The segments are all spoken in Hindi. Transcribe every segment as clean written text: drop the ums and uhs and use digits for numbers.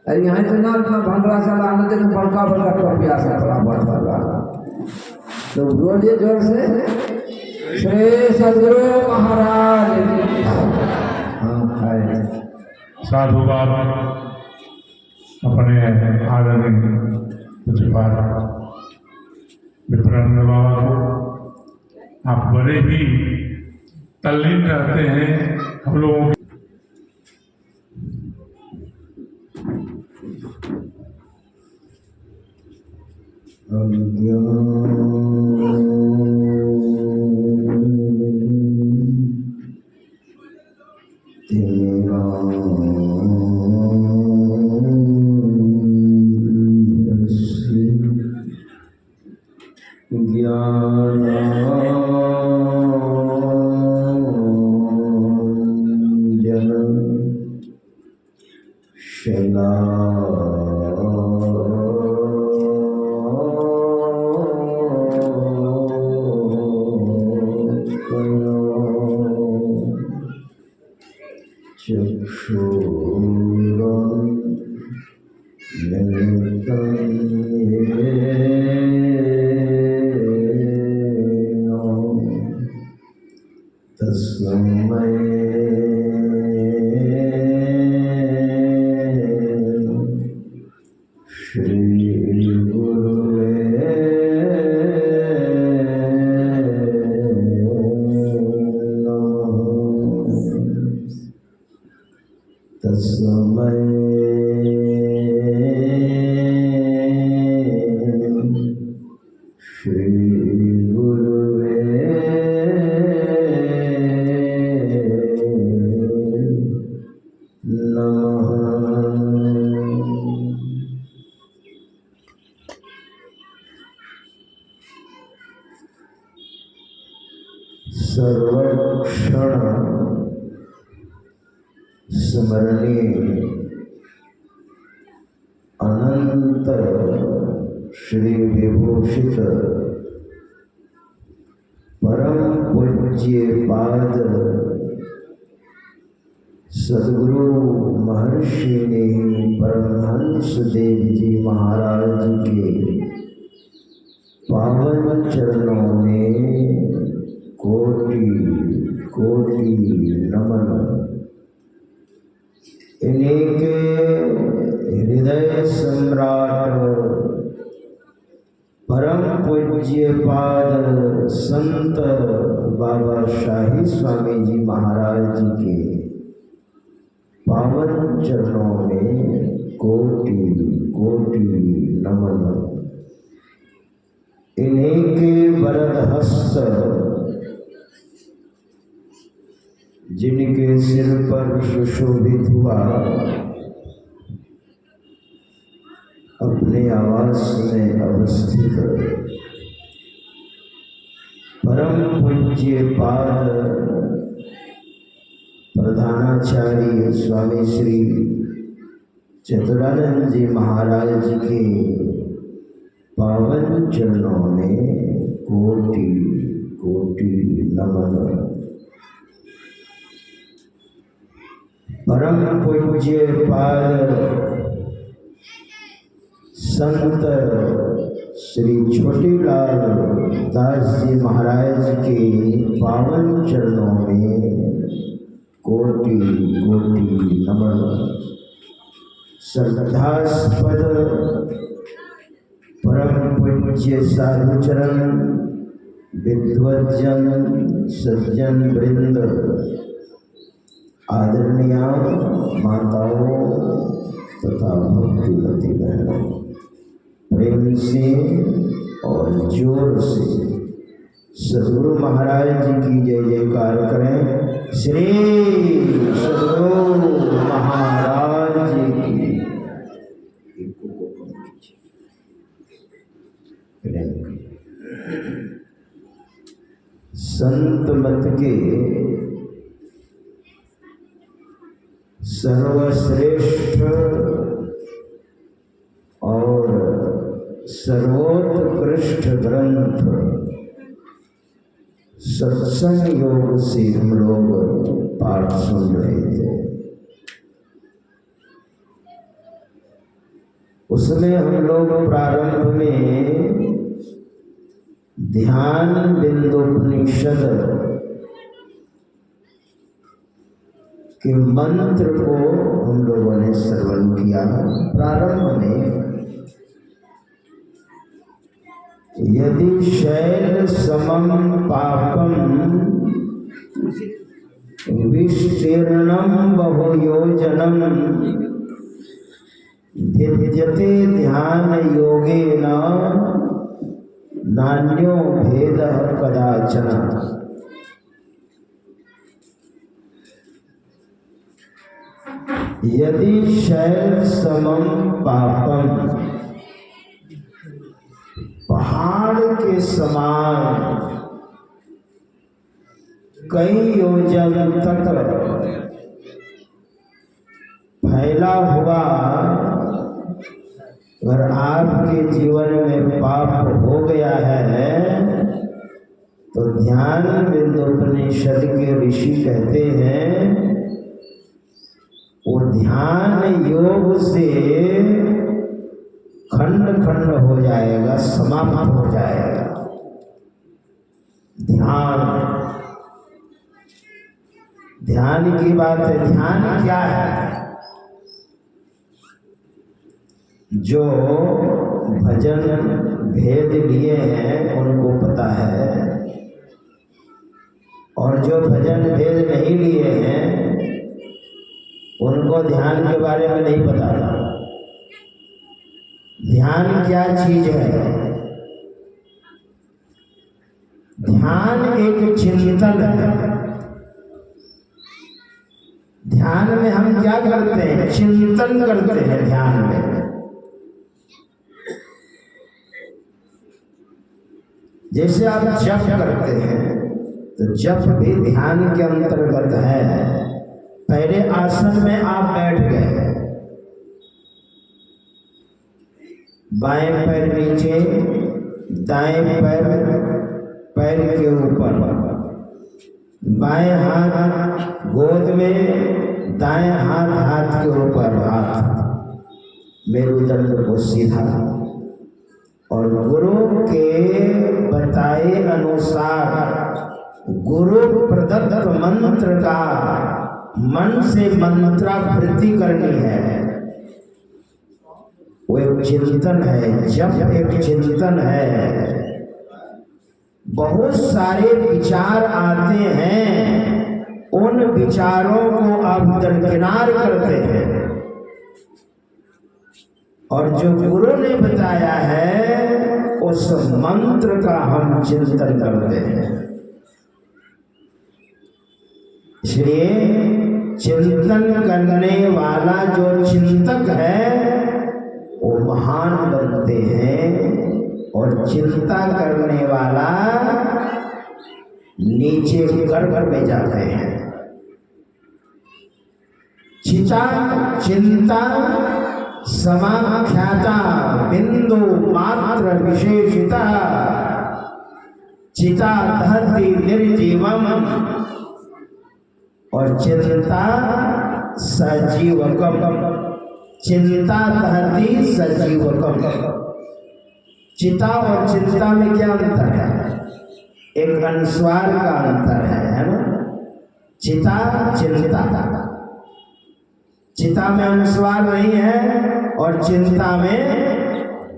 अरे यहाँ इतना इतना भंडरा चला आने देखो बड़का बड़का टोपिया से बराबर वाला तो बोलिए जोर से श्री सदगुरु महाराज की। हाँ खाए साधु बाबा अपने आदरणीय पूज्यपाद विप्रानंद बाबा को आप बड़े ही तल्लीन रहते हैं हम लोगों के। सर्वक्षण स्मरणीय अनंत श्री विभूषित परम पूज्य पाद सदगुरु महर्षि ने परमहंस देव जी महाराज के पावन चरणों में कोटि कोटि नमन। इन्हीं के हृदय सम्राट परम पूज्य पाद संत बाबा शाही स्वामी जी महाराज के पावन चरणों में कोटि कोटि नमन। इन्हीं के वरद हस्त जिनके सिर पर सुशोभित हुआ अपने आवास में अवस्थित परम पूज्य पाद प्रधानाचार्य स्वामी श्री चतुरानंद जी महाराज के पावन चरणों में कोटि कोटि नमन। परम पूज्य पाद संत श्री छोटेलाल दास जी महाराज के पावन चरणों में कोटि कोटि नमन। श्रद्धास्पद परम पूज्य साधुचरण विद्वज्जन सज्जन वृंद आदरणीय माताओं तथा भक्तिवती बहनों, प्रेम से और जोर से सदगुरु महाराज जी की जय जयकार करें। श्री सदगुरु महाराज जी की। संत मत के सर्वश्रेष्ठ और सर्वोत्कृष्ट ग्रंथ सत्संग योग से हम लोग पाठ सुन रहे थे। उसमें हम लोग प्रारंभ में ध्यान बिंदोपनिषद के मंत्र को हम लोगों ने श्रवण किया। प्रारंभ में यदि शैल समम पापम विस्तीर्णम बहुयोजनम भिद्यते ध्यान योगेन नान्यो भेदः कदाचन। यदि शैल समम पापम, पहाड़ के समान कई योजन तक फैला हुआ अगर आपके जीवन में पाप हो गया है तो ध्यान बिंदोपनिषद के ऋषि कहते हैं वो ध्यान योग से खंड खंड हो जाएगा, समाप्त हो जाएगा। ध्यान की बात है। ध्यान क्या है? जो भजन भेद लिए हैं उनको पता है, और जो भजन भेद नहीं लिए हैं उनको ध्यान के बारे में नहीं पता। ध्यान क्या चीज है? ध्यान एक चिंतन है। ध्यान में हम क्या करते हैं? चिंतन करते हैं। ध्यान में जैसे आप जप करते हैं तो जप भी ध्यान के अंतर्गत है। पहले आसन में आप बैठ गए, बाएं पैर नीचे, दाएं पैर के ऊपर, बाएं हाथ गोद में, दाएं हाथ के ऊपर, हाथ मेरुदंड को सीधा, और गुरु के बताए अनुसार गुरु प्रदत्त मंत्र का मन से मंत्रावृत्ति करनी है। वो एक चिंतन है। जब एक चिंतन है, बहुत सारे विचार आते हैं, उन विचारों को आप दरकिनार करते हैं और जो गुरु ने बताया है उस मंत्र का हम चिंतन करते हैं। इसलिए चिंतन करने वाला जो चिंतक है वो महान बनते हैं, और चिंता करने वाला नीचे गर्भ में जाते हैं। चिंता समाख्याता बिंदु मात्र विशेषिता चिता दहति निर्जीवम, और चिंता सजीवकम। चिंता दहति सजीवकम। चिता और चिंता में क्या अंतर है? एक अनुस्वार का अंतर है ना? चिता चिंता, चिता में अनुस्वार नहीं है और चिंता में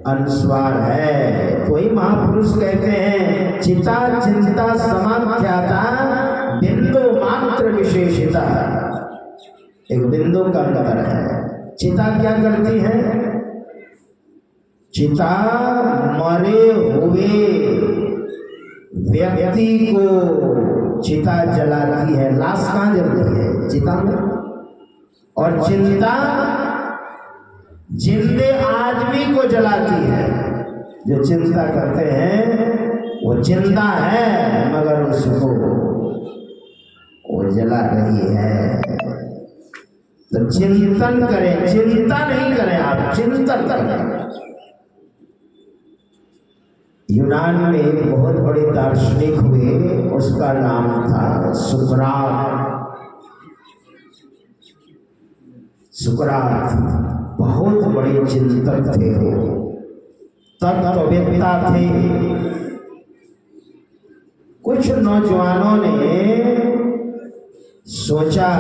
अनुस्वार है। कोई महापुरुष कहते हैं चिता चिंता समाख्याता बिंदु मात्र विशेषिता। एक बिंदु का अंतर है। चिता क्या करती है? चिता मरे हुए व्यक्ति को चिता जलाती है। लाश कहाँ जलती है? चिता में। और चिंता जिंदे आदमी को जलाती है। जो चिंता करते हैं वो जिंदा है मगर उसको वो जला रही है। तो चिंतन करें, चिंता नहीं करें, आप चिंतन करें। यूनान में एक बहुत बड़े दार्शनिक हुए, उसका नाम था सुकरात। सुकरात बहुत बहुत बड़े चिंतक थे, तत्ववेत्ता थे। कुछ नौजवानों ने सोचा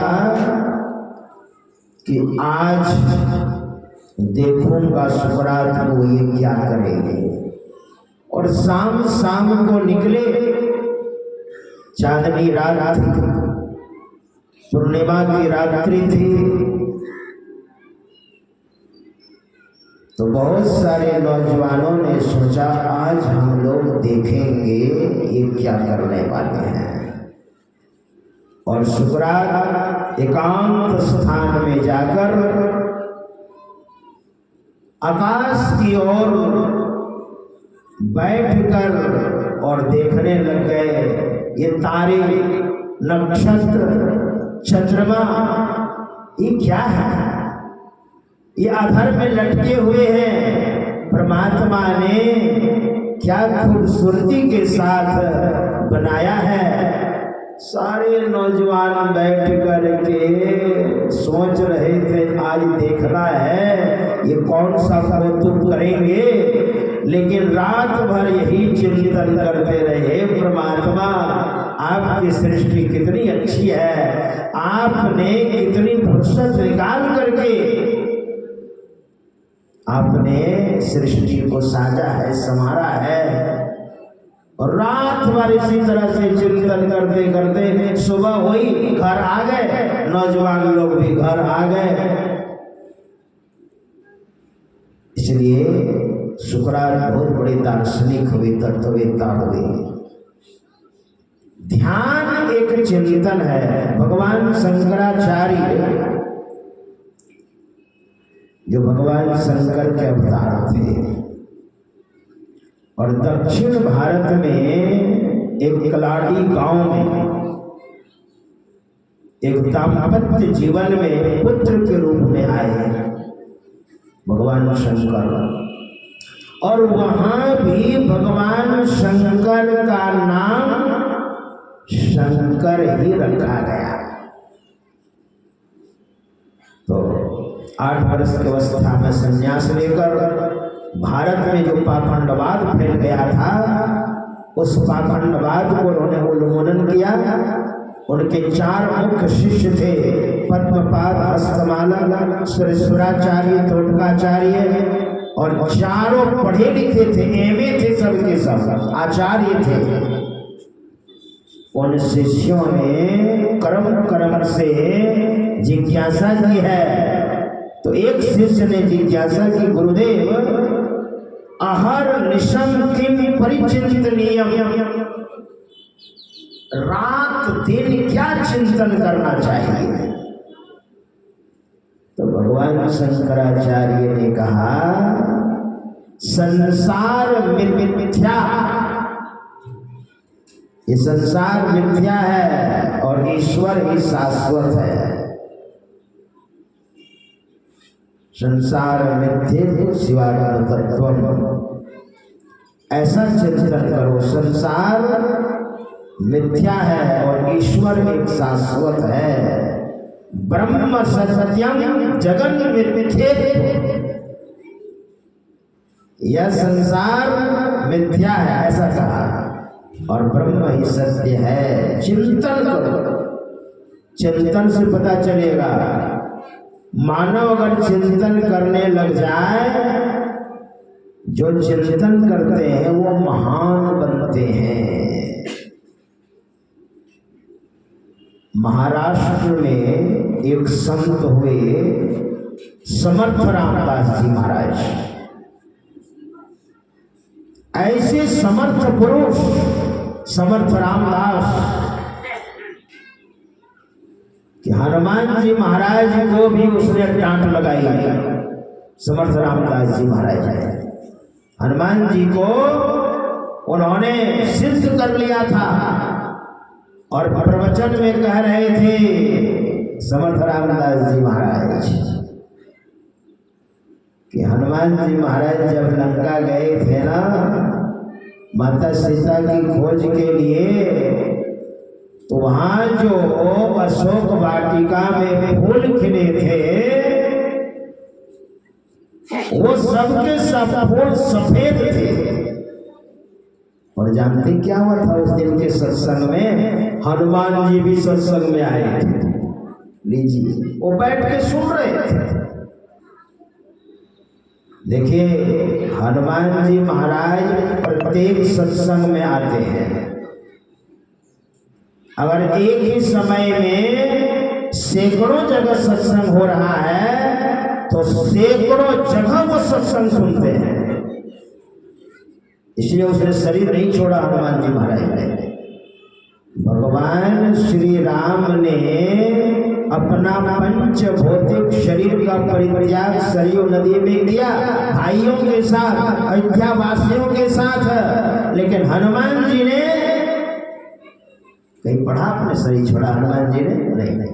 कि आज देखूंगा सुकरात को ये क्या करेंगे, और शाम शाम को निकले। चांदनी रात थी, पूर्णिमा की रात्रि थी, तो बहुत सारे नौजवानों ने सोचा आज हम लोग देखेंगे ये क्या करने वाले हैं। और सुकरात एकांत स्थान में जाकर आकाश की ओर बैठकर और देखने लग गए, ये तारे, नक्षत्र, चंद्रमा ये क्या है, ये आधार में लटके हुए हैं। परमात्मा ने क्या खूबसूरती के साथ बनाया है। सारे नौजवान बैठ कर के सोच रहे थे आज देखना है ये कौन सा कौतुक करेंगे, लेकिन रात भर यही चिंतन करते रहे, परमात्मा आपकी सृष्टि कितनी अच्छी है, आपने कितनी फुर्सत निकाल करके आपने सृष्टि को साजा है, संवारा है। और रात भर इसी तरह से चिंतन करते करते सुबह हुई, घर आ गए, नौजवान लोग भी घर आ गए। इसलिए सुकरात बहुत बड़े दार्शनिक हुए, तत्ववेत्ता हुए। ध्यान एक चिंतन है। भगवान शंकराचार्य जो भगवान शंकर के अवतार थे, और दक्षिण भारत में एक कलाड़ी गांव में एक दाम्पत्य जीवन में पुत्र के रूप में आए भगवान शंकर, और वहां भी भगवान शंकर का नाम शंकर ही रखा गया। तो 8 वर्ष की अवस्था में संन्यास लेकर भारत में जो पाखंडवाद फैल गया था, उस पाखंडवाद को उन्होंने उन्मूलन किया। उनके 4 मुख्य शिष्य थे, पद्मपाद, हस्तमाला, सुरेश्वराचार्य, तोटकाचार्य, और चारों पढ़े लिखे थे, एमए थे, सबके सब आचार्य थे। उन शिष्यों ने कर्म से जिज्ञासा की है। तो एक शिष्य ने जिज्ञासा की, गुरुदेव अहर निशम किम परिचिंतनीयम, रात दिन क्या चिंतन करना चाहिए। तो भगवान शंकराचार्य ने कहा, संसार मिथ्या, ये संसार मिथ्या है और ईश्वर ही शाश्वत है। संसार मिथ्या शिवात्म तत्व, ऐसा चिंतन करो। संसार मिथ्या है और ईश्वर एक शाश्वत है। ब्रह्म सत्यम जगन मिथ्ये, यह संसार मिथ्या है ऐसा कहा, और ब्रह्म ही सत्य है। चिंतन करो, चिंतन से पता चलेगा। मानव अगर चिंतन करने लग जाए, जो चिंतन करते हैं वो महान बनते हैं। महाराष्ट्र में एक संत हुए समर्थ रामदास जी महाराज। ऐसे समर्थ पुरुष समर्थ रामदास कि हनुमान जी महाराज को भी उसने डांट लगाई। समर्थ रामदास जी महाराज है, हनुमान जी को उन्होंने सिद्ध कर लिया था, और प्रवचन में कह रहे थे समर्थ रामदास जी महाराज कि हनुमान जी महाराज जब लंका गए थे ना माता सीता की खोज के लिए, तो वहां जो अशोक वाटिका में फूल खिले थे वो सबके सब फूल सफेद थे। और जानते क्या हुआ था उस दिन के सत्संग में? हनुमान जी भी सत्संग में आए थे। लीजिए, वो बैठ के सुन रहे थे। देखिए, हनुमान जी महाराज प्रत्येक सत्संग में आते हैं। अगर एक ही समय में सैकड़ों जगह सत्संग हो रहा है तो सैकड़ों जगह वो सत्संग सुनते हैं। इसलिए उसने शरीर नहीं छोड़ा हनुमान जी महाराज ने। भगवान श्री राम ने अपना पंच भौतिक शरीर का परित्याग सरयू नदी में किया, भाइयों के साथ, अयोध्या वासियों के साथ। लेकिन हनुमान जी ने कहीं पढ़ा अपने शरीर छोड़ा? हनुमान जी ने नहीं।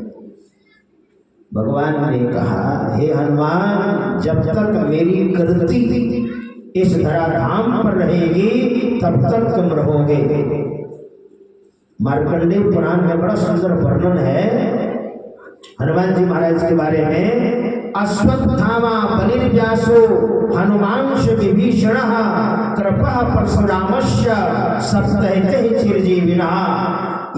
भगवान ने कहा, हे हनुमान, जब तक मेरी कृति इस धराधाम पर रहेगी तब तक तुम रहोगे। मार्कंडेय पुराण में बड़ा सुंदर वर्णन है हनुमान जी महाराज के बारे में। अश्वत्थामा बलिर्व्यासो हनुमांश विभीषणः कृपः परशुरामस्य सप्तैः चिरजीविनः।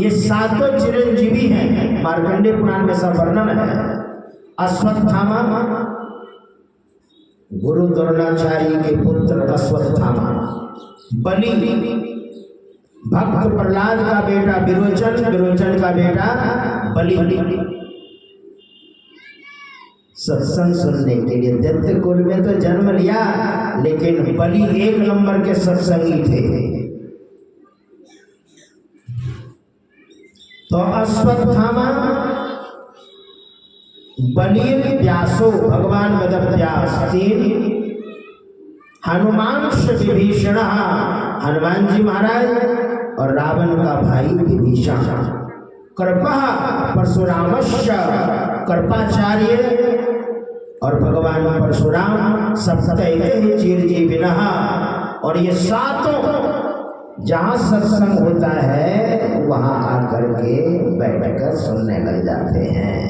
ये सातों चिरंजीवी हैं। मार्कंडेय पुराण में सब वर्णन है। अश्वत्थामा गुरु द्रोणाचार्य के पुत्र अश्वत्थामा, बलि भक्त प्रहलाद का बेटा विरोचन, विरोचन का बेटा बलि। सत्संग सुनने के लिए दैत्य कुल में तो जन्म लिया, लेकिन बलि एक नंबर के सत्संगी थे। तो अश्वत्थामा बलिर्व्यासो भगवान वेदव्यास, तीन हनुमांश विभीषण हनुमान जी महाराज और रावण का भाई विभीषण, कृपा परशुरामस्य कृपाचार्य और भगवान परशुराम सप्तैः चिरजीविनः। और ये सातों जहाँ सत्संग होता है वहाँ आकर के बैठकर सुनने लग जाते हैं।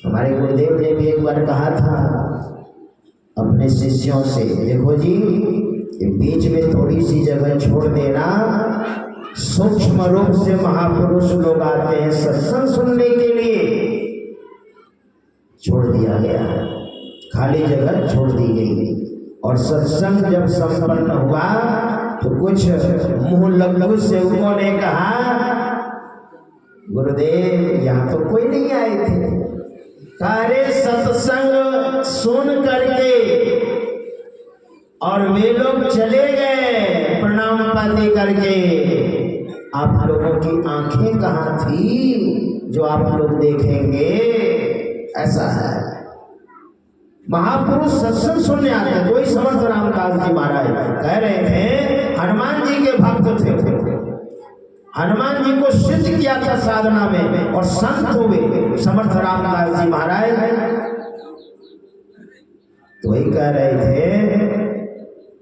हमारे गुरुदेव ने भी एक बार कहा था अपने शिष्यों से, देखो जी, बीच में थोड़ी सी जगह छोड़ देना। सूक्ष्म रूप से महापुरुष लोग आते हैं सत्संग सुनने के लिए, छोड़ दिया गया, खाली जगह छोड़ दी गई। और सत्संग जब संपन्न हुआ तो कुछ मुंह लग्गू सेवकों ने कहा, गुरुदेव यहाँ तो कोई नहीं आए थे। कार्य सत्संग सुन करके और वे लोग चले गए प्रणाम पाती करके। आप लोगों की आंखें कहाँ थी जो आप लोग देखेंगे? ऐसा है, महापुरुष सत्संग सुनने आते हैं। कोई समर्थ रामदास जी महाराज कह रहे थे हनुमान जी के भक्त थे, हनुमान जी को सिद्ध किया था साधना में और संत हुए समर्थ रामदास जी महाराज। तो वही कह रहे थे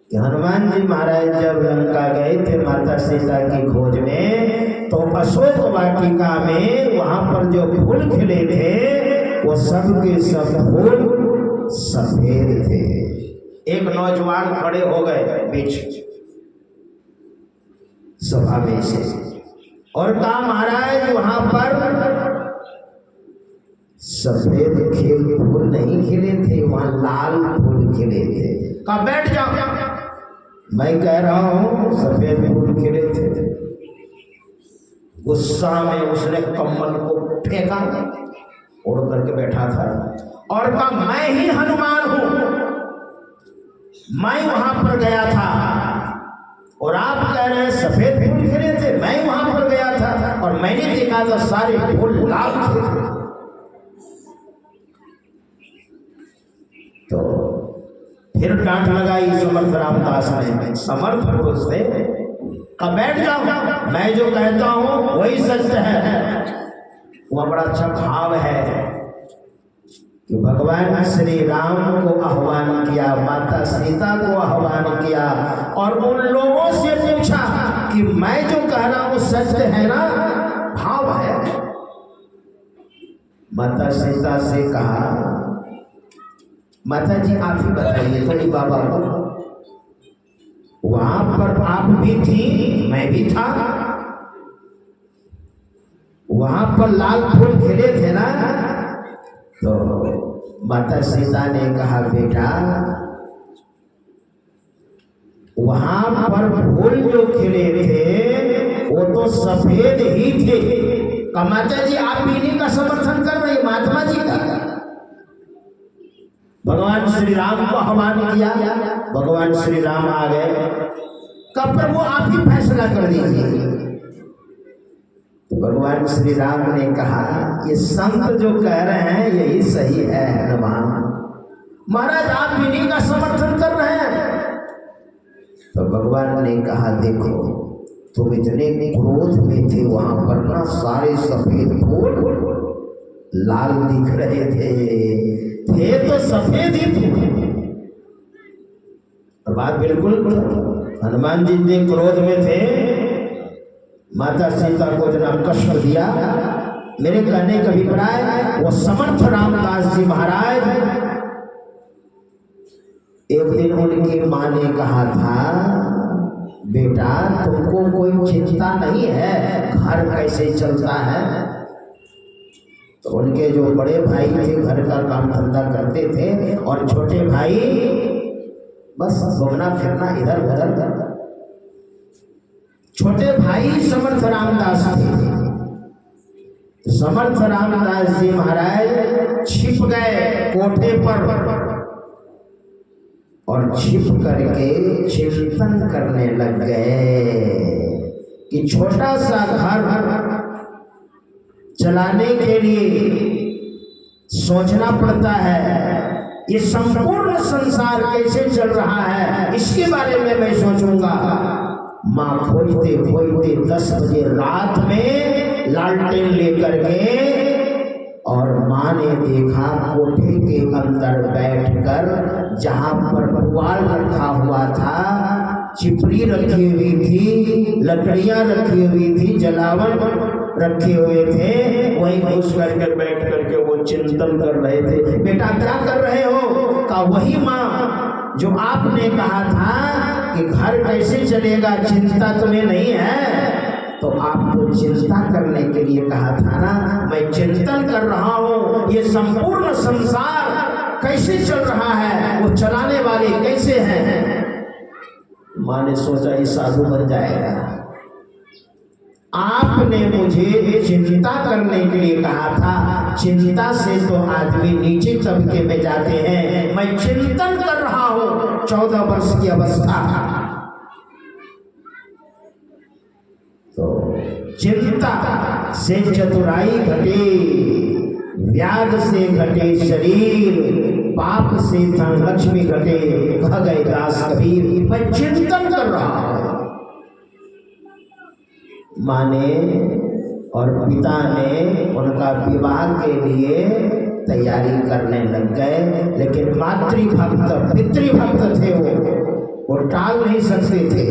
कि हनुमान जी महाराज जब लंका गए थे माता सीता की खोज में, तो अशोक वाटिका में वहां पर जो फूल खिले थे वो सब के सब फूल सफेद थे। एक नौजवान खड़े हो गए बीच सभा में से और कहा, महाराज वहां पर सफेद फूल नहीं खिले थे, वहां लाल फूल खिले थे। कहा बैठ जाओ। मैं कह रहा हूं सफेद फूल खिले थे। गुस्सा में उसने कम्बल को फेंका, उड़ करके बैठा था और कहा, मैं ही हनुमान हूं, मैं वहां पर गया था और आप कह रहे हैं सफेद फूल खिले थे। मैं वहां पर गया था और मैंने देखा था सारे फूल लाल थे। तो फिर डांट लगाई समर्थ रामदास ने, समर्थ पुरुष से, कहा बैठ जाओ, मैं जो कहता हूं वही सत्य है। वह बड़ा अच्छा भाव है कि भगवान श्री राम को आह्वान किया, माता सीता को आह्वान किया और उन लोगों से पूछा कि मैं जो कह रहा हूं सत्य है ना? भाव है। माता सीता से कहा, माता जी आप ही बताइए थोड़ी बाबा को, वहां पर आप भी थी, मैं भी था, वहां पर लाल फूल खिले थे ना? तो माता सीता ने कहा बेटा वहां पर फूल जो खिले थे वो तो सफेद ही थे। माता जी आप इन्हीं का समर्थन कर रही, महात्मा जी का। भगवान श्री राम को आह्वान किया, भगवान श्री राम आ गए, कब प्रभु आप ही फैसला कर दीजिए। तो भगवान श्री राम ने कहा ये संत जो कह रहे हैं यही सही है हनुमान महाराज, आप इन्हीं का समर्थन कर रहे हैं। तो भगवान ने कहा देखो तुम इतने क्रोध में थे, वहां पर ना सारे सफेद फूल लाल दिख रहे थे तो सफेद ही थे। बात बिल्कुल, हनुमान जी इतने क्रोध में थे, माता सीता को इतना कष्ट दिया। मेरे कहने का अभिप्राय वो समर्थ रामदास जी महाराज, एक दिन उनकी माँ ने कहा था बेटा तुमको कोई चिंता नहीं है, घर कैसे चलता है? तो उनके जो बड़े भाई थे घर का काम धंधा करते थे और छोटे भाई बस घूमना फिरना इधर उधर। छोटे भाई समर्थ रामदास थे। समर्थ रामदास जी महाराज छिप गए कोठे पर और छिप करके चिंतन करने लग गए कि छोटा सा घर चलाने के लिए सोचना पड़ता है, ये संपूर्ण संसार कैसे चल रहा है इसके बारे में मैं सोचूंगा। माँ खोजते खोजते 10 बजे रात में लालटेन लेकर गए और माँ ने देखा कोठे के अंदर बैठकर जहाँ पर पुआल रखा हुआ था, चिपड़ी रखी हुई थी, लकड़ियाँ रखी हुई थी, जलावन रखे हुए थे, वहीं घुस करके बैठ करके वो चिंतन कर रहे थे। बेटा क्या कर रहे हो? का वही माँ जो आपने कहा था कि घर कैसे चलेगा, चिंता तुम्हें नहीं है, तो आपको चिंता करने के लिए कहा था ना, मैं चिंतन कर रहा हूँ ये संपूर्ण संसार कैसे चल रहा है, वो चलाने वाले कैसे हैं। माँ ने सोचा ये साधु बन जाएगा। आपने मुझे चिंता करने के लिए कहा था, चिंता से तो आदमी नीचे तबके में जाते हैं, मैं चिंतन कर रहा हूँ 14 वर्ष की अवस्था। तो चिंता से चतुराई घटे, व्याध से घटे शरीर, पाप से धन लक्ष्मी घटे, कह गए दास कबीर, मैं चिंतन कर रहा हूँ। माँ ने और पिता ने उनका विवाह के लिए तैयारी करने लग गए, लेकिन मातृभक्त पितृभक्त थे, वो टाल नहीं सकते थे।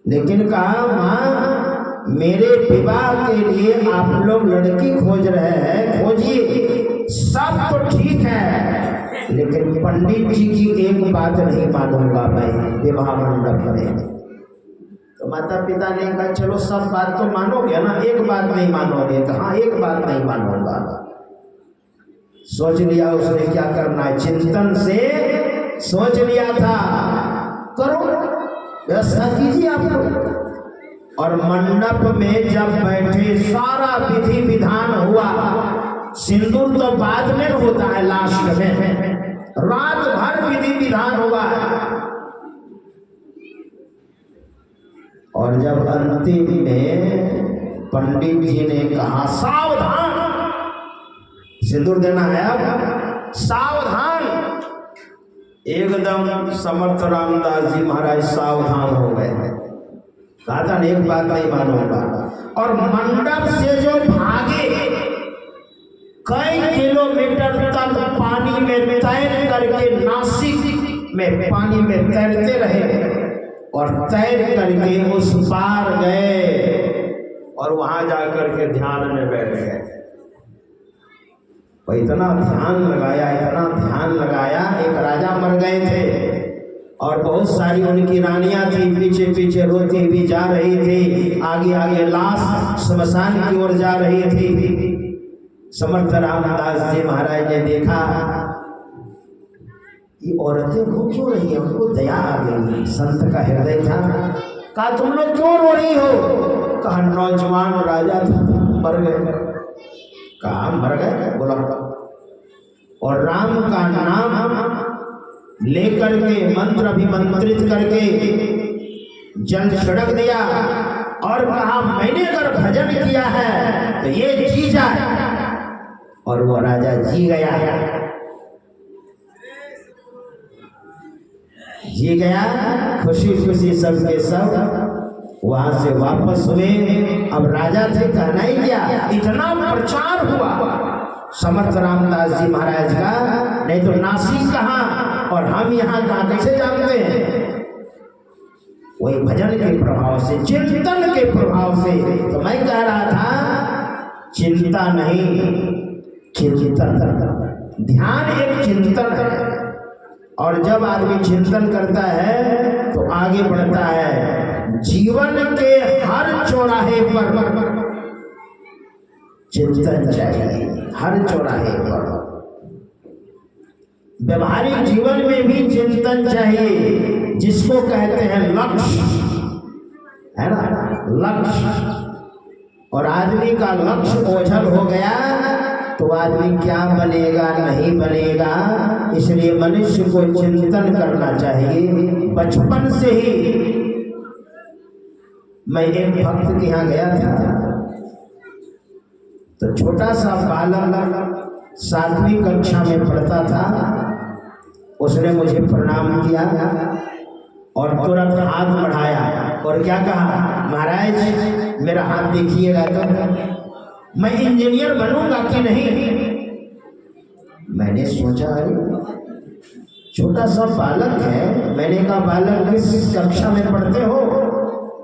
लेकिन कहा माँ मेरे विवाह के लिए आप लोग लड़की खोज रहे हैं, खोजिए, सब तो ठीक है, लेकिन पंडित जी की एक बात नहीं मानूंगा मैं विवाह मंडप में। तो माता पिता ने कहा चलो सब बात तो मानोगे ना, एक बात नहीं मानोगे? कहा एक बात नहीं मानूंगा। सोच लिया उसने क्या करना है, चिंतन से सोच लिया था, करो व्यवस्था कीजिए आप लोग। और मंडप में जब बैठे सारा विधि विधान हुआ, सिंदूर तो बाद में होता है लास्ट में, रात भर विधि विधान हुआ। और जब अंतिम में पंडित जी ने कहा सावधान, सिंदूर देना है अब, सावधान, एकदम समर्थ रामदास जी महाराज सावधान हो गए। कहा था एक बात नहीं मानूंगा। और मंडप से जो भागे, कई किलोमीटर तक पानी में तैर करके नासिक में पानी में तैरते रहे और तैर करके उस पार गए और वहां जाकर के ध्यान में बैठ गए। वो इतना ध्यान लगाया। एक राजा मर गए थे और बहुत सारी उनकी रानियां थी, पीछे पीछे रोती भी जा रही थी, आगे आगे लाश श्मशान की ओर जा रही थी। समर्थ रामदास जी महाराज ने देखा ये औरतें रो क्यों रही है, उनको दया आ गई। संत का हृदय था। कहा तुम लोग क्यों रो रही हो? कहा नौजवान राजा था, मर गए। कहा मर गए? बोला और राम का नाम लेकर के मंत्र अभिमंत्रित करके जल छिड़क दिया और कहा मैंने अगर भजन किया है तो ये जी जाए। और वो राजा जी गया, खुशी खुशी सबके सब वहां से वापस हुए। अब राजा थे, कहना ही क्या, इतना प्रचार हुआ समर्थ रामदास जी महाराज का, नहीं तो नासिक कहाँ और हम यहाँ कहाँ कैसे जानते हैं? वही भजन के प्रभाव से, चिंतन के प्रभाव से। तो मैं कह रहा था चिंता नहीं, चिंतन, ध्यान एक चिंतन है। और जब आदमी चिंतन करता है तो आगे बढ़ता है। जीवन के हर चौराहे पर चिंतन चाहिए, हर चौराहे पर। व्यवहारिक जीवन में भी चिंतन चाहिए, जिसको कहते हैं लक्ष्य, है ना, लक्ष्य। और आदमी का लक्ष्य ओझल हो गया तो आदमी क्या बनेगा, नहीं बनेगा। इसलिए मनुष्य को चिंतन करना चाहिए बचपन से ही। मैं एक भक्त के यहाँ गया था तो छोटा सा बालक 7वीं कक्षा में पढ़ता था। उसने मुझे प्रणाम किया और तुरंत हाथ बढ़ाया और क्या कहा, महाराज मेरा हाथ देखिएगा तो मैं इंजीनियर बनूंगा कि नहीं। मैंने सोचा छोटा सा बालक है। मैंने कहा बालक किस कक्षा में पढ़ते हो?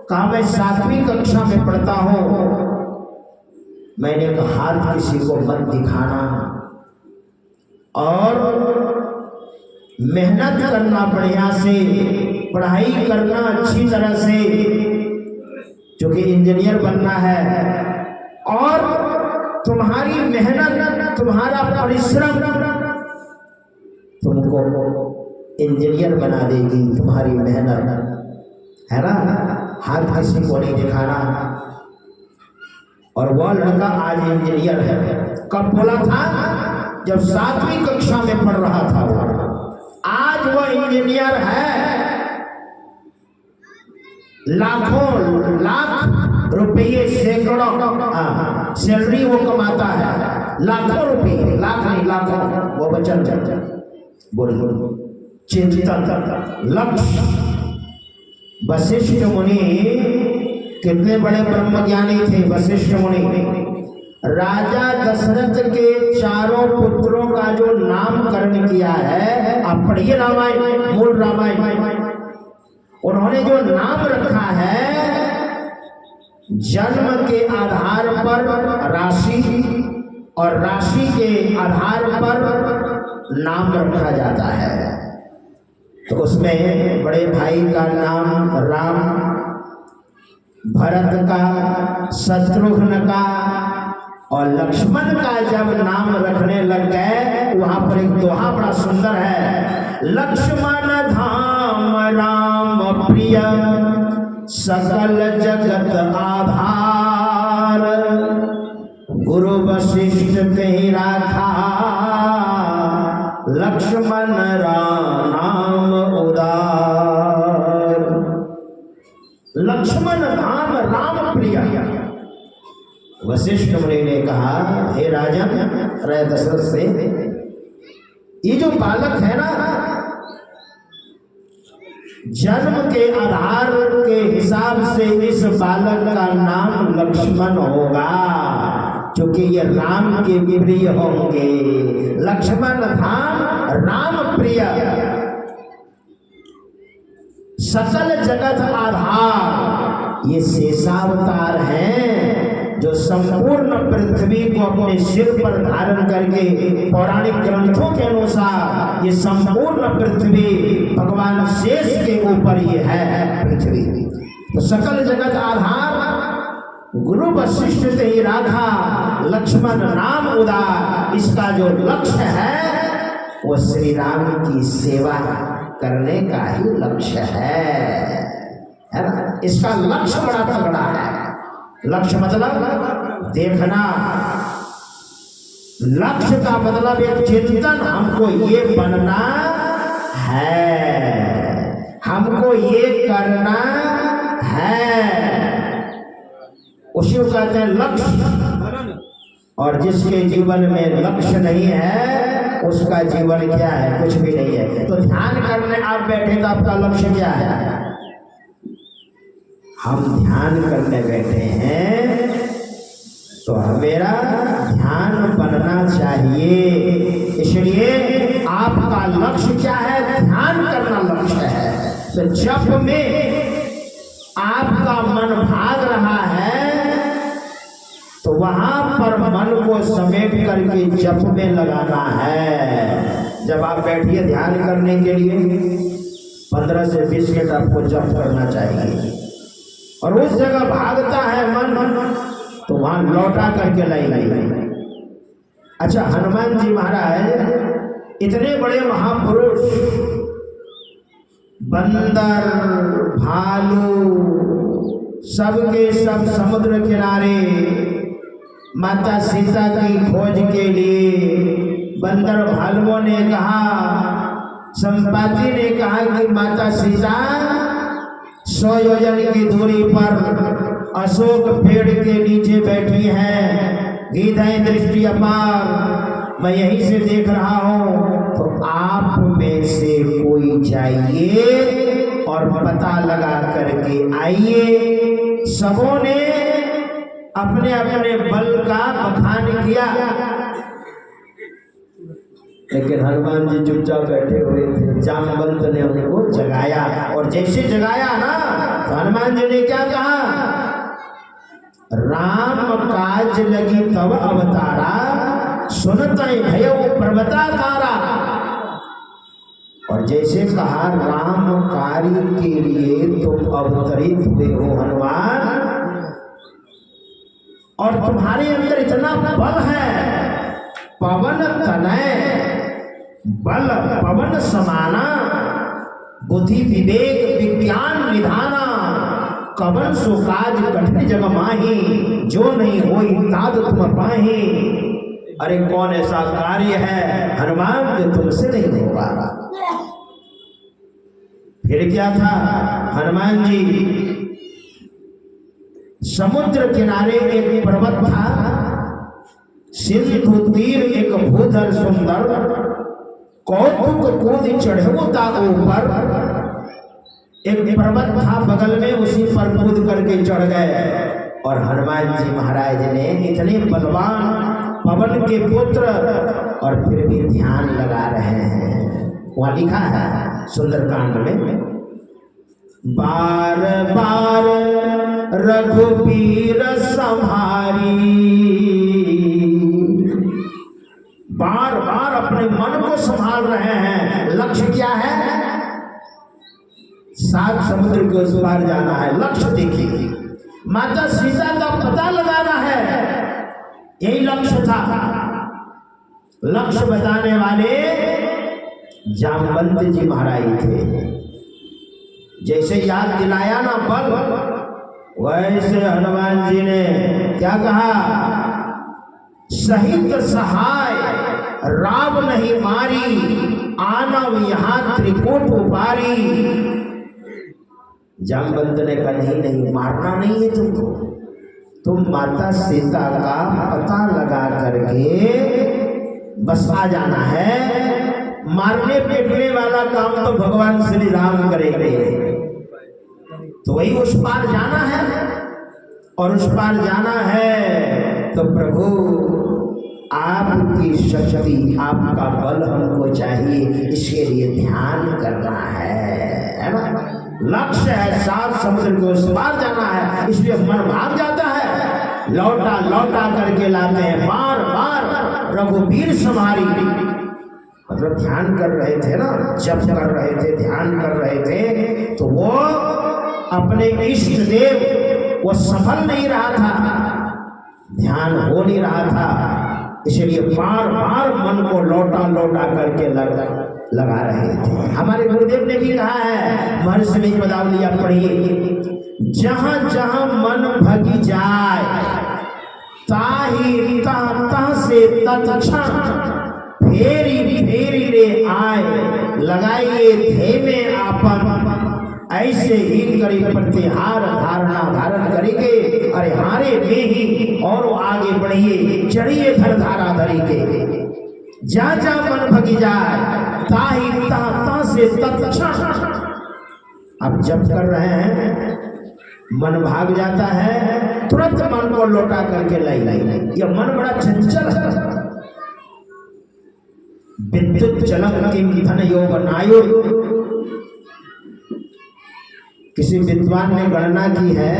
कहा मैं 7वीं कक्षा में पढ़ता हूँ। मैंने कहा हाथ किसी को मत दिखाना और मेहनत करना, बढ़िया से पढ़ाई करना अच्छी तरह से, क्योंकि इंजीनियर बनना है। और तुम्हारी मेहनत, तुम्हारा परिश्रम तुमको इंजीनियर बना देगी, तुम्हारी मेहनत, है ना। हाथ किसी को नहीं दिखाना। और वह लड़का आज इंजीनियर है। कब बोला था? जब 7वीं कक्षा में पढ़ रहा था। आज वह इंजीनियर है। लाखों लाख रुपये, सैकड़ों सैलरी वो कमाता है। लाखों रुपये, लाख नहीं लाखों। वो बचन बोल चिंतन, लक्ष्य। वशिष्ठ मुनि कितने बड़े ब्रह्मज्ञानी थे। वशिष्ठ मुनि राजा दशरथ के 4 पुत्रों का जो नामकरण किया है, आप पढ़िए रामायण, मूल रामायण। उन्होंने जो नाम रखा है, जन्म के आधार पर राशि और राशि के आधार पर नाम रखा जाता है। तो उसमें बड़े भाई का नाम राम, भरत का, शत्रुघ्न का और लक्ष्मण का जब नाम रखने लग गए, वहां पर एक दोहा बड़ा सुंदर है। लक्ष्मण धाम राम प्रिय, सकल जगत आधार, गुरु वशिष्ठ ते राखा, लक्ष्मण राम उदार। लक्ष्मण धाम राम प्रिय। वशिष्ठ मुनि ने कहा, हे राजन, राजा दशरथ से, ये जो बालक है ना, जन्म के आधार के हिसाब से इस बालक का नाम लक्ष्मण होगा, क्योंकि ये राम के प्रिय होंगे। लक्ष्मण धाम राम प्रिय, सकल जगत आधार। ये शेषावतार हैं जो संपूर्ण पृथ्वी को अपने सिर पर धारण करके पौराणिक ग्रंथों के अनुसार ये संपूर्ण पृथ्वी भगवान शेष के ऊपर ये है पृथ्वी। तो सकल जगत आधार गुरु वशिष्ठ ते ही राधा लक्ष्मण नाम उदार। इसका जो लक्ष्य है वो श्री राम की सेवा करने का ही लक्ष्य है ना। इसका लक्ष्य बड़ा तगड़ा है। लक्ष्य मतलब देखना, लक्ष्य का मतलब एक चिंतन, हमको ये बनना है, हमको ये करना है, उसी को कहते हैं लक्ष्य। और जिसके जीवन में लक्ष्य नहीं है उसका जीवन क्या है? कुछ भी नहीं है। तो ध्यान करने आप बैठे तो आपका लक्ष्य क्या है? हम ध्यान करने बैठे हैं तो मेरा ध्यान बनना चाहिए। इसलिए आपका लक्ष्य क्या है? ध्यान करना लक्ष्य है। तो जप में आपका मन भाग रहा है तो वहां पर मन को समेट करके जप में लगाना है। जब आप बैठिए ध्यान करने के लिए 15 से 20 मिनट आपको जप करना चाहिए। और उस जगह भागता है मन तो वहां लौटा करके लाइए। अच्छा, हनुमान जी महाराज इतने बड़े महापुरुष, बंदर भालू सबके सब समुद्र किनारे माता सीता की खोज के लिए बंदर भालुओं ने कहा, संपाति ने कहा कि माता सीता 100 योजन की दूरी पर अशोक पेड़ के नीचे बैठी हैं, गीधाएं दृष्टि अपार, मैं यहीं से देख रहा हूं। तो आप में से कोई जाइए और पता लगा करके आइए। सबों ने अपने अपने बल का बखान किया, लेकिन हनुमान जी चुपचाप बैठे हुए थे। जामवंत ने उनको जगाया, और जैसे जगाया ना तो हनुमान जी ने क्या कहा? राम काज लगी तब अवतारा, सुनतै भयो पर्वताकारा। और जैसे कहा राम कार्य के लिए तुम अवतरित हुए हो हनुमान, और तुम्हारे अंदर इतना बल है, पवन तनय बल पवन समाना, बुद्धि विवेक विज्ञान निधाना, कवन सो काज कठिन जग माही, जो नहीं होई ताद तुम पाही। अरे कौन ऐसा कार्य है हनुमान जो तुमसे नहीं होगा? फिर क्या था? हनुमान जी समुद्र किनारे एक पर्वत था, सिंधु तीर एक भूधर सुंदर, कौतुक कूद चढ़ोता ऊपर। एक पर्वत था बगल में, उसी पर कूद करके चढ़ गए। और हनुमान जी महाराज ने इतने बलवान पवन के पुत्र, और फिर भी ध्यान लगा रहे हैं। वहां लिखा है सुंदरकांड में, बार बार रघुबीर संहारी, बार बार अपने मन को संभाल रहे हैं। लक्ष्य क्या है? 7 समुद्र के उस पार जाना है। लक्ष्य देखिए, माता सीता का पता लगाना है, यही लक्ष्य था। लक्ष्य बताने वाले जामवंत जी महाराज थे। जैसे याद दिलाया ना बल, वैसे हनुमान जी ने क्या कहा? सहित सहाय राव नहीं मारी, आनव यहाँ त्रिकूट उपारी। जामवंत ने कहा नहीं, मारना नहीं है तुमको, तुम माता सीता का पता लगा करके बस आ जाना है। मारने पीटने वाला काम तो भगवान श्री राम करेंगे। तो वही उस पार जाना है, और उस पार जाना है तो प्रभु आपकी शक्ति, आपका बल हमको चाहिए। इसके लिए ध्यान करना है ना। लक्ष्य है 7 समुद्र को उस पार जाना है, इसलिए मन भाग जाता है। लौटा लौटा करके लाते हैं, बार बार रघुवीर समारी। मतलब ध्यान कर रहे थे ना, जप कर रहे थे, ध्यान कर रहे थे, तो वो अपने इष्ट देव वो सफल नहीं रहा था, ध्यान हो नहीं रहा था, इसलिए बार बार मन को लौटा लौटा करके लगा रहे थे। हमारे गुरुदेव ने भी कहा है, महर्षि में पदावली आप पढ़िए, जहां जहां मन भगी जाए ताहि तह तह से तत्क्षण फेरी फेरी रे आए, लगाइए ध्येय में आपन, ऐसे ही करी प्रतिहार धारणा धारण करेंगे, अरे हारे में ही और आगे बढ़िए, चढ़िए धर धारा धरी के, जा जा मन भगी जाए ताहि तह तह से तत्क्षण। अब जब कर रहे हैं मन भाग जाता है, तुरंत मन को लौटा करके लाई। यह मन बड़ा चंचल है। विद्युत चलम किम धन योग नायो, किसी विद्वान ने गणना की है,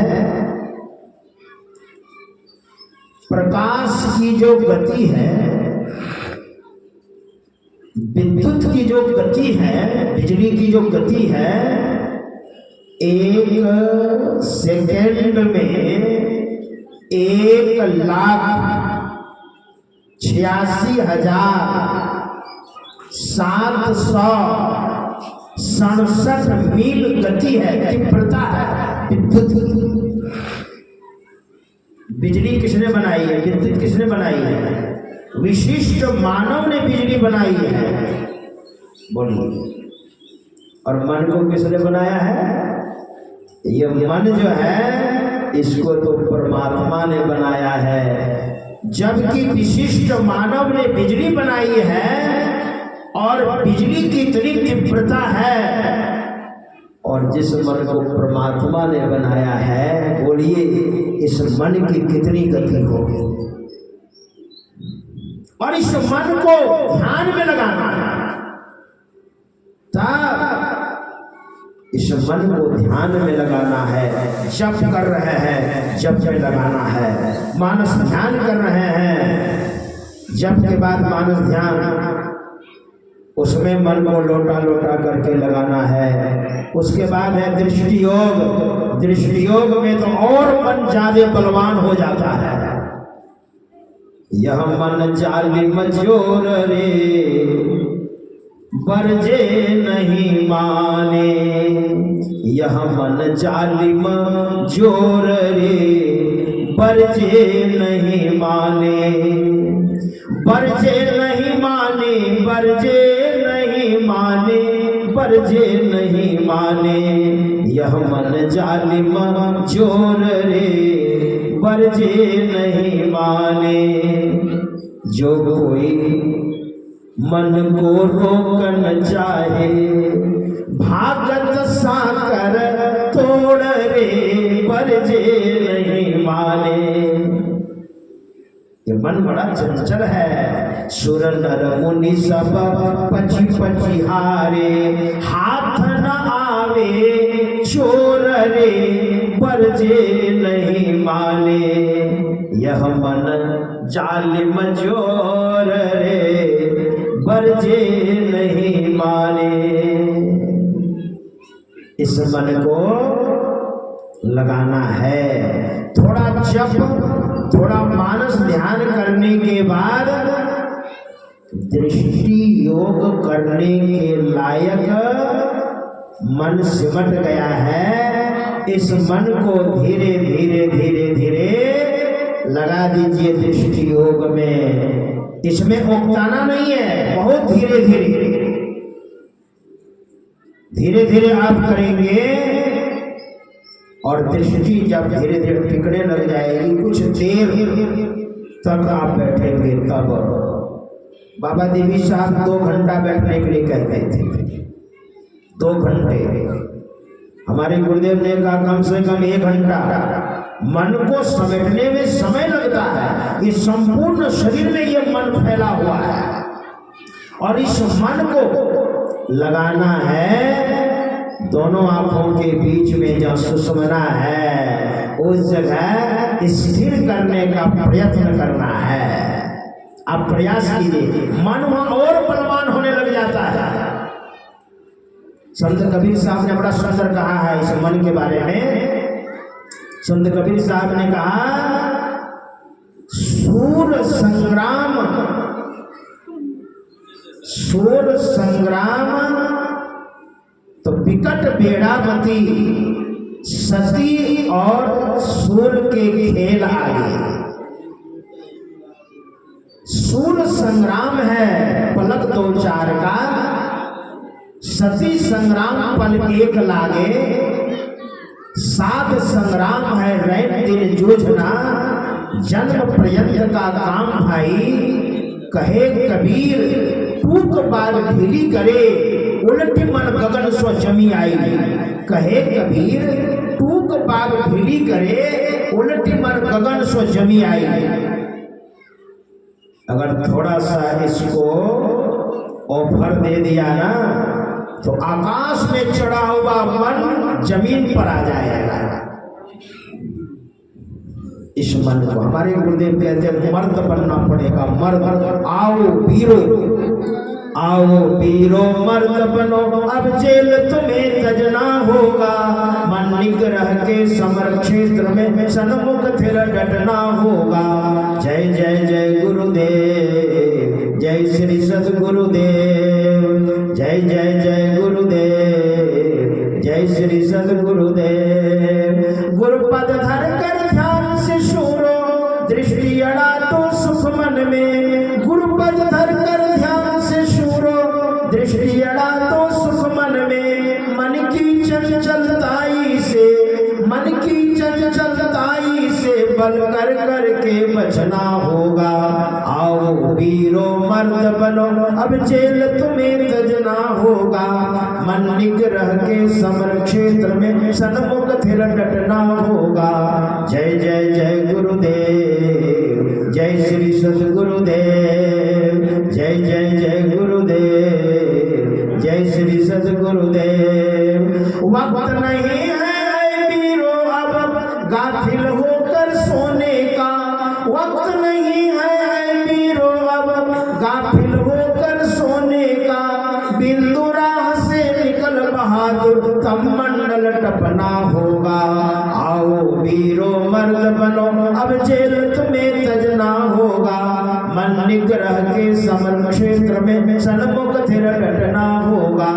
प्रकाश की जो गति है, विद्युत की जो गति है, बिजली की जो गति है, 1 सेकेंड में 1,86,767 मील गति है, तीव्रता है विद्युत की। बिजली किसने बनाई है? विद्युत किसने बनाई है? विशिष्ट मानव ने बिजली बनाई है, बोलिए। और मन को किसने बनाया है? ये मन जो है इसको तो परमात्मा ने बनाया है। जबकि विशिष्ट मानव ने बिजली बनाई है और बिजली की इतनी तीव्रता है, और जिस मन को परमात्मा ने बनाया है, बोलिए इस मन की कितनी गति होगी। और इस मन को ध्यान में लगाना है, तब इस मन को ध्यान में लगाना है। जप कर रहे हैं, जप में लगाना है। मानस ध्यान कर रहे हैं, जप के बाद मानस ध्यान, उसमें मन को लोटा लोटा करके लगाना है। उसके बाद है दृष्टि योग। दृष्टि योग में तो और मन ज्यादा बलवान हो जाता है। यह मन जालिम जोर रे बरजे नहीं माने, यह मन जालिम जोर रे बरजे नहीं माने, बरजे नहीं माने, बरजे नहीं माने, बरजे नहीं माने, यह मन जालिम जोर रे बरजे नहीं माने। जो कोई मन को रोकन चाहे, भागत साकर तोड़ रे बरजे नहीं माने। ये मन बड़ा चंचल है। सुर नर मुनि सब पची पची हारे, हाथ न आवे चोर रे बरजे नहीं माने। यह मन जालिम जोर रे बरजे नहीं माने। इस मन को लगाना है। थोड़ा जप, थोड़ा मानस ध्यान करने के बाद दृष्टि योग करने के लायक मन सिमट गया है। इस मन को धीरे धीरे धीरे धीरे लगा दीजिए दृष्टि योग में। इसमें उकताना नहीं है, बहुत धीरे धीरे धीरे धीरे आप करेंगे। और दृष्टि जब धीरे धीरे टिकने लग जाएगी, कुछ देर तक आप बैठेंगे। तब बाबा देवी साहब 2 घंटा बैठने के लिए कह गए थे। 2 घंटे हमारे गुरुदेव ने कहा कम से कम 1 घंटा। मन को समेटने में समय लगता है। इस संपूर्ण शरीर में यह मन फैला हुआ है और इस मन को लगाना है दोनों आंखों के बीच में जो सुषुम्ना है उस जगह स्थिर करने का प्रयत्न करना है। आप प्रयास कीजिए, मन वहां और बलवान होने लग जाता है। संत कबीर साहब ने बड़ा सुंदर कहा है इस मन के बारे में। संत कबीर साहब ने कहा, सूर संग्राम तो विकट बेड़ावती, सती और सूर के खेल आगे। सूर संग्राम है पलक दो चार का, सती संग्राम पल एक लागे। साध संग्राम है रैन दिन जूझना, जन्म पर्यंत का काम भाई। कहे कबीर टूक बार ढीली करे, उलटी मन गगन सो जमी आई। कहे कबीर टूक बार ढीली करे, उलटी मन गगन सो जमी आई। अगर थोड़ा सा इसको ऑफर दे दिया ना तो आकाश में चढ़ा हुआ मन जमीन पर आ जाएगा। इस मन को हमारे गुरुदेव कहते हैं मर्द बनना पड़ेगा। मर्द आओ वीरो, आओ वीरो मर्द बनो, अब जेल तुम्हें तजना होगा। मन निग्रह के समर क्षेत्र में सन्मुख फिर डटना होगा। जय जय जय गुरुदेव, जय श्री सद्गुरुदेव, जय जय जय गुरुदेव, जय श्री सद्गुरुदेव। गुरुपद धर कर ध्यान से शूरो, दृष्टि अड़ा तो सुख मन में। गुरुपद धर कर ध्यान से शूरो, दृष्टि अड़ा तो सुख मन में। मन की चंचलताई से, मन की चंचलताई से बल कर कर के बचना होगा। आओ वीरो मर्द बनो, अब जेल तुम्हें तजना होगा। मन निग्रह के समर क्षेत्र में सन्मुख फिर डटना होगा। जय जय जय गुरुदेव, जय श्री सद्गुरुदेव, जय जय जय गुरुदेव, जय श्री सद्गुरुदेव। वक्त नहीं है वीरो अब गाफिल होकर सोने का, वक्त नहीं है वीरो अब गाफिल होकर सोने का। बिंदु राह से निकल बहादुर, तब मंडल टपना होगा। आओ वीरो मर्द बनो, अब जेल तुम्हें तजना होगा। मन निग्रह के समर क्षेत्र में सन्मुख फिर डटना होगा।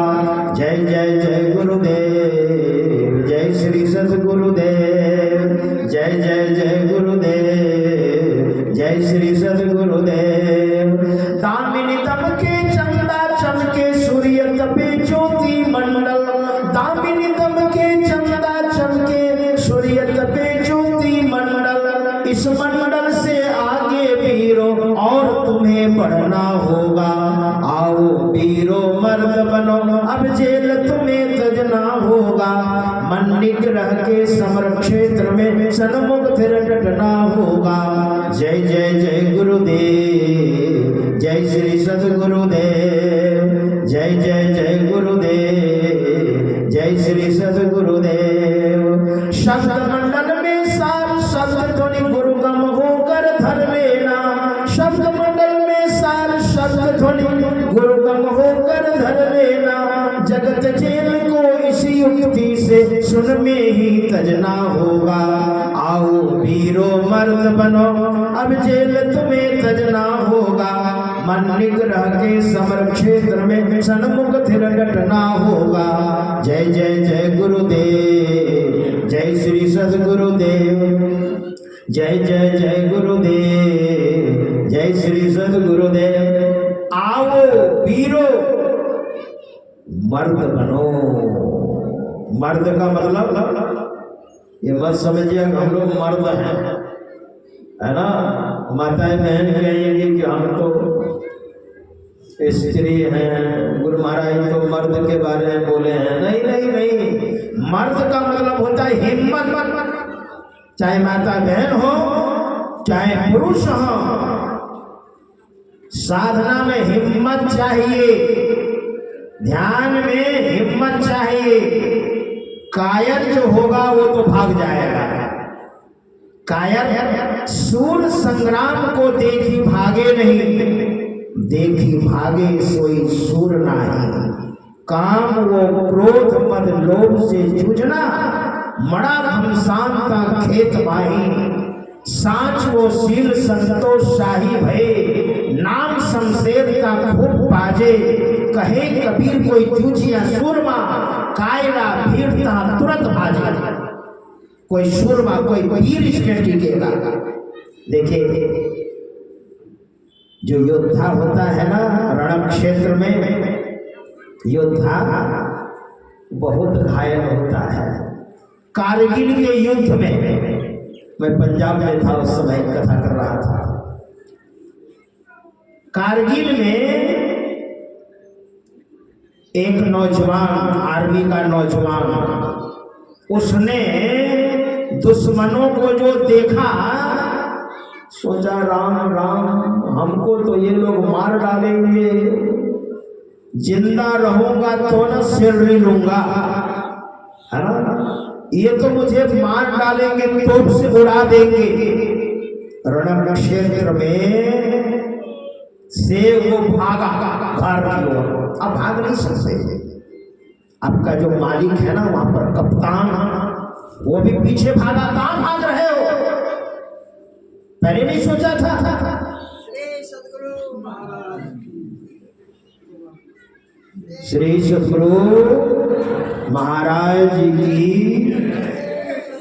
जय जय जय गुरुदेव, जय श्री सद्गुरुदेव, जय जय जय गुरुदेव, जय श्री सद्गुरुदेव। दामिनी दम के चंदा चमके सूर्य तपे ज्योति मंडल, दामिनी दम के चंदा चमके सूर्य तपे ज्योति मंडल। इस मंडल से आगे वीरो और तुम्हें बढ़ना होगा। आओ वीरो मर्द बनो, अब जेल तुम्हें तजना होगा। मन निग्रह के समर क्षेत्र में सन्मुख फिर डटना होगा। जय जय जय गुरुदेव, जय श्री सद्गुरुदेव, जय जय जय गुरुदेव, जय श्री सद्गुरुदेव। शब्द मंडल में सार शब्द ध्वनि गुरुगम होकर धर लेना। शब्द मंडल में सार शब्द ध्वनि गुरुगम होकर धर लेना। जगत जेल को इसी युक्ति से सुन में ही तजना होगा। आओ वीरो मर्द बनो, अब जेल तुम्हें तजना होगा। मन निग्रह के समर क्षेत्र में सन्मुख फिर डटना होगा। जय जय जय गुरुदेव, जय श्री सद्गुरुदेव, जय जय जय गुरुदेव, जय श्री सद्गुरुदेव। आओ वीरो मर्द बनो। मर्द का मतलब ये मत समझिए हम लोग मर्द हैं, है ना। माताएं बहन कहेंगी कि हम तो स्त्री हैं, गुरु महाराज तो मर्द के बारे में बोले हैं। नहीं नहीं नहीं, मर्द का मतलब होता है हिम्मत। चाहे माता बहन हो चाहे पुरुष हो, साधना में हिम्मत चाहिए। ध्यान में हिम्मत चाहिए। कायर जो होगा वो तो भाग जाएगा। कायर सूर संग्राम को देखी भागे नहीं, देखी भागे सोई सूर नाही। काम वो क्रोध मद लोभ से जूझना, मड़ा घमसान का खेत बाही। सांच वो शील संतोष शाही भय, नाम शमशेर का खूब बाजे। कहे कबीर कोई जूझिया सूरमा, कायरा भीड़ता तुरंत भाजे। कोई सूरमा कोई वीर इसमें टिकेगा। देखिए जो योद्धा होता है ना रण क्षेत्र में, योद्धा बहुत घायल होता है। कारगिल के युद्ध में मैं पंजाब में था, उस समय कथा कर रहा था। कारगिल में एक नौजवान, आर्मी का नौजवान, उसने दुश्मनों को जो देखा सोचा राम राम हमको तो ये लोग मार डालेंगे, जिंदा रहूंगा तो न सैलरी लूंगा, है ना, ये तो मुझे मार डालेंगे, तोप से उड़ा देंगे। रण क्षेत्र में से वो भागा घर की ओर। अब भाग नहीं सकते, आपका जो मालिक है ना वहां पर कप्तान, वो भी पीछे भागा। कहां भाग रहे हो, पहले नहीं सोचा था। श्री सद्गुरु महाराज जी की